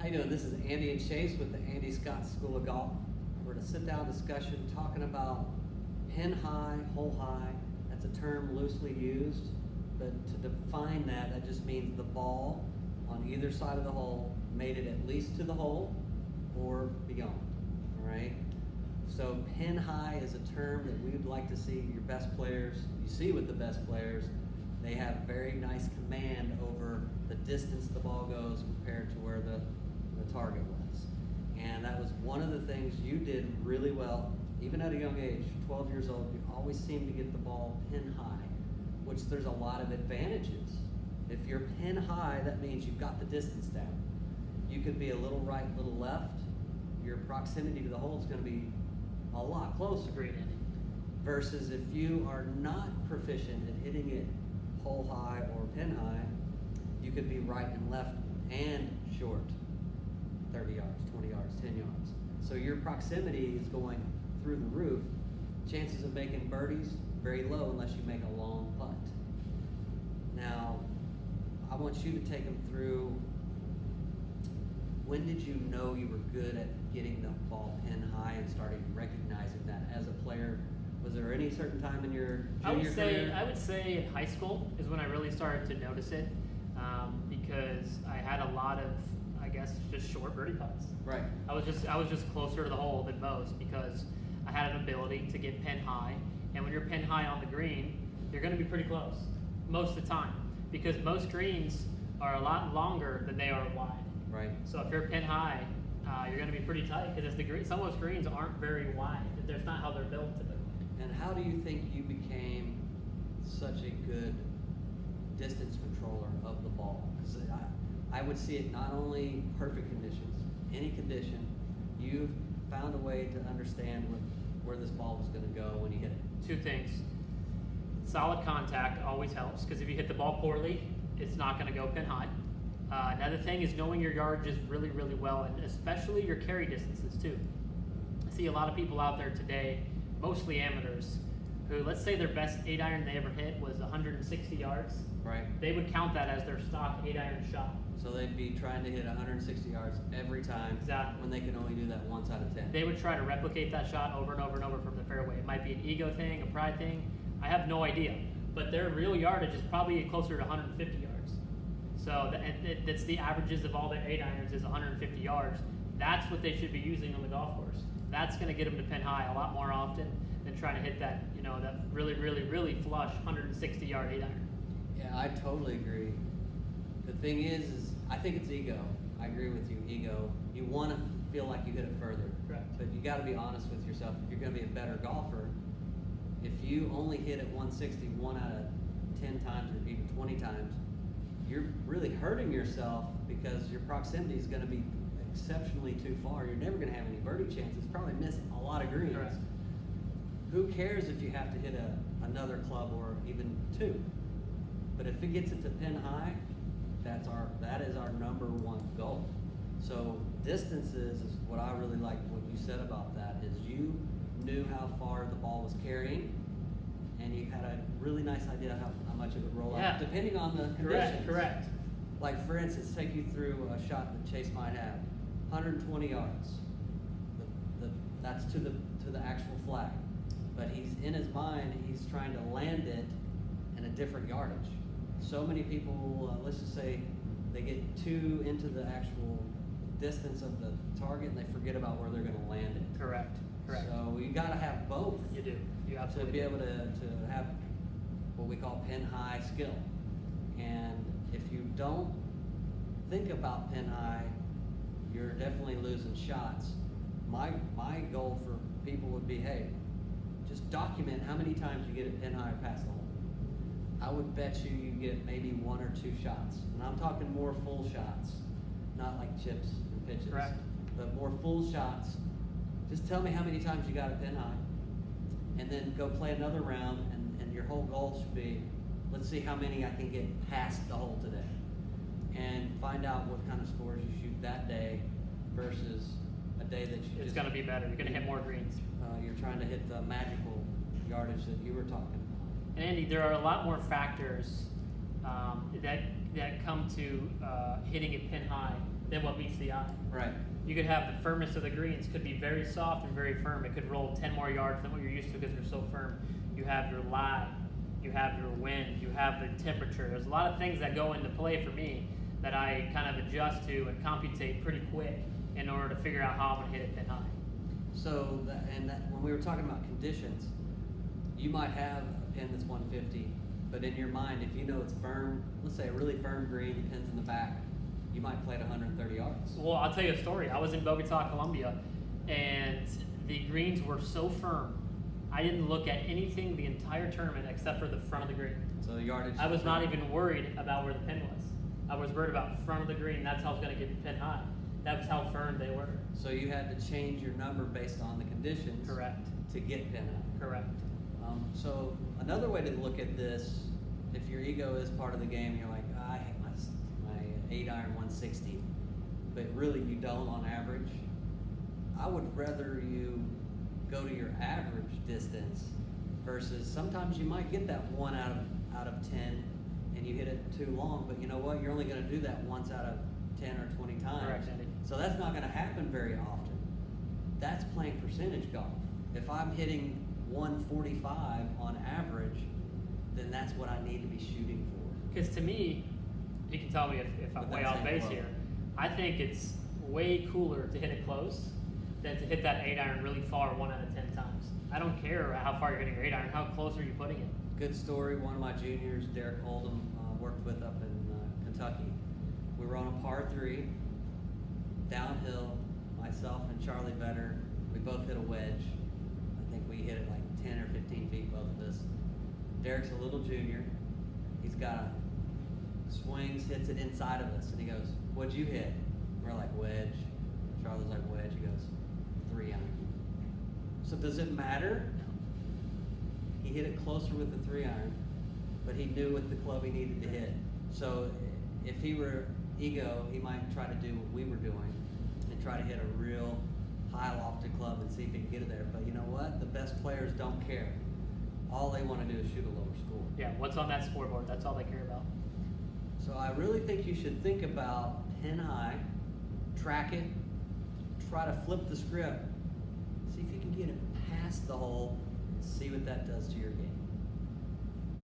How you doing? This is Andy and Chase with the Andy Scott School of Golf. We're in a sit-down discussion talking about pin high, hole high. That's a term loosely used, but to define that, that just means the ball on either side of the hole made it at least to the hole or beyond, all right? So pin high is a term that we would like to see your best players, you see with the best players, they have very nice command over the distance the ball goes compared to where the target was. And that was one of the things you did really well, even at a young age, 12 years old, you always seem to get the ball pin high, which there's a lot of advantages. If you're pin high, that means you've got the distance down. You could be a little right, a little left. Your proximity to the hole is going to be a lot closer. Agreed, Andy. Versus if you are not proficient at hitting it hole high or pin high, you could be right and left and short. 30 yards, 20 yards, 10 yards. So your proximity is going through the roof. Chances of making birdies, very low unless you make a long putt. Now, I want you to take them through, when did you know you were good at getting the ball pin high and started recognizing that as a player? Was there any certain time in your junior career? I would say in high school is when I really started to notice it, because I had a lot of, I guess, just short birdie putts. Right. I was just closer to the hole than most because I had an ability to get pin high, and when you're pin high on the green, you're going to be pretty close most of the time because most greens are a lot longer than they are wide. Right. So if you're pin high, you're going to be pretty tight because some of those greens aren't very wide. That's not how they're built typically. And how do you think you became such a good distance controller of the ball? Because I would see it not only perfect conditions, any condition, you found a way to understand where this ball was going to go when you hit it. Two things. Solid contact always helps because if you hit the ball poorly, it's not going to go pin high. Another thing is knowing your yardages really, really well, and especially your carry distances too. I see a lot of people out there today, mostly amateurs, who, let's say their best 8-iron they ever hit was 160 yards. Right. They would count that as their stock 8-iron shot. So they'd be trying to hit 160 yards every time. Exactly. When they can only do that once out of 10. They would try to replicate that shot over and over and over from the fairway. It might be an ego thing, a pride thing. I have no idea. But their real yardage is probably closer to 150 yards. So that's the averages of all their 8-irons is 150 yards. That's what they should be using on the golf course. That's going to get them to pin high a lot more often than trying to hit that, that really, really, really flush 160-yard 8-iron. Yeah, I totally agree. The thing is I think it's ego. I agree with you, ego. You want to feel like you hit it further. Correct. But you got to be honest with yourself. If you're going to be a better golfer, if you only hit it 160 1 out of 10 times or even 20 times, you're really hurting yourself because your proximity is going to be exceptionally too far. You're never going to have any birdie chances. Probably miss a lot of greens. Correct. Who cares if you have to hit another club or even two? But if it gets it to pin high, that is our number one goal. So distances is what I really like what you said about that is you knew how far the ball was carrying and you had a really nice idea how much it would roll out depending on the conditions. Correct. Like for instance, take you through a shot that Chase might have, 120 yards. That's to the actual flag. But he's in his mind, he's trying to land it in a different yardage. So many people, let's just say, they get too into the actual distance of the target and they forget about where they're going to land it. Correct. So you got to have both. You do. You To absolutely be do. able to have what we call pin high skill. And if you don't think about pin high, you're definitely losing shots. My goal for people would be, hey, just document how many times you get it pin high past the hole. I would bet you get maybe 1 or 2 shots. And I'm talking more full shots, not like chips and pitches. Correct. But more full shots. Just tell me how many times you got it pin high. And then go play another round and your whole goal should be, let's see how many I can get past the hole today. And find out what kind of scores you shoot that day versus a day that you It's going to be better. You're going to hit more greens. you're trying to hit the magical yardage that you were talking about. And Andy, there are a lot more factors that come to hitting it pin high than what meets the eye. Right. You could have the firmness of the greens could be very soft and very firm. It could roll 10 more yards than what you're used to because they're so firm. You have your lie, you have your wind, you have the temperature. There's a lot of things that go into play for me that I kind of adjust to and computate pretty quick in order to figure out how I'm gonna hit it pin high. So, when we were talking about conditions, you might have a pin that's 150, but in your mind, if you know it's firm, let's say a really firm green, the pin's in the back, you might play it 130 yards. Well, I'll tell you a story. I was in Bogota, Colombia, and the greens were so firm. I didn't look at anything the entire tournament except for the front of the green. So the yardage. I was not even worried about where the pin was. I was worried about front of the green. That's how I was going to get the pin high. That was how firm they were. So you had to change your number based on the conditions. Correct. To get pin high. Correct. So another way to look at this, if your ego is part of the game, you're like, I hate my 8-iron 160, but really you don't on average. I would rather you go to your average distance versus sometimes you might get that 1 out of 10 and you hit it too long, but you know what? You're only going to do that once out of 10 or 20 times. Correct, Andy. So that's not going to happen very often. That's playing percentage golf. If I'm hitting 145 on average, then that's what I need to be shooting for. Because to me, you can tell me if I'm With way that off same base club. here. I think it's way cooler to hit it close than to hit that 8-iron really far 1 out of 10 times. I don't care how far you're hitting your 8-iron, how close are you putting it? Good story. One of my juniors, Derek Oldham, worked with up in Kentucky. We were on a par 3, downhill. Myself and Charlie Vetter, we both hit a wedge. I think we hit it like 10 or 15 feet, both of us. Derek's a little junior. He's got a swings, hits it inside of us, and he goes, "What'd you hit?" We're like, "Wedge." Charlie's like, "Wedge." He goes, 3-iron. So does it matter? He hit it closer with the 3-iron, but he knew what the club he needed to hit. So if he were ego, he might try to do what we were doing and try to hit a real high lofted club and see if he can get it there. But you know what? The best players don't care. All they want to do is shoot a lower score. Yeah, what's on that scoreboard? That's all they care about. So I really think you should think about pin high, track it, try to flip the script, see if you can get it past the hole, and see what that does to your game.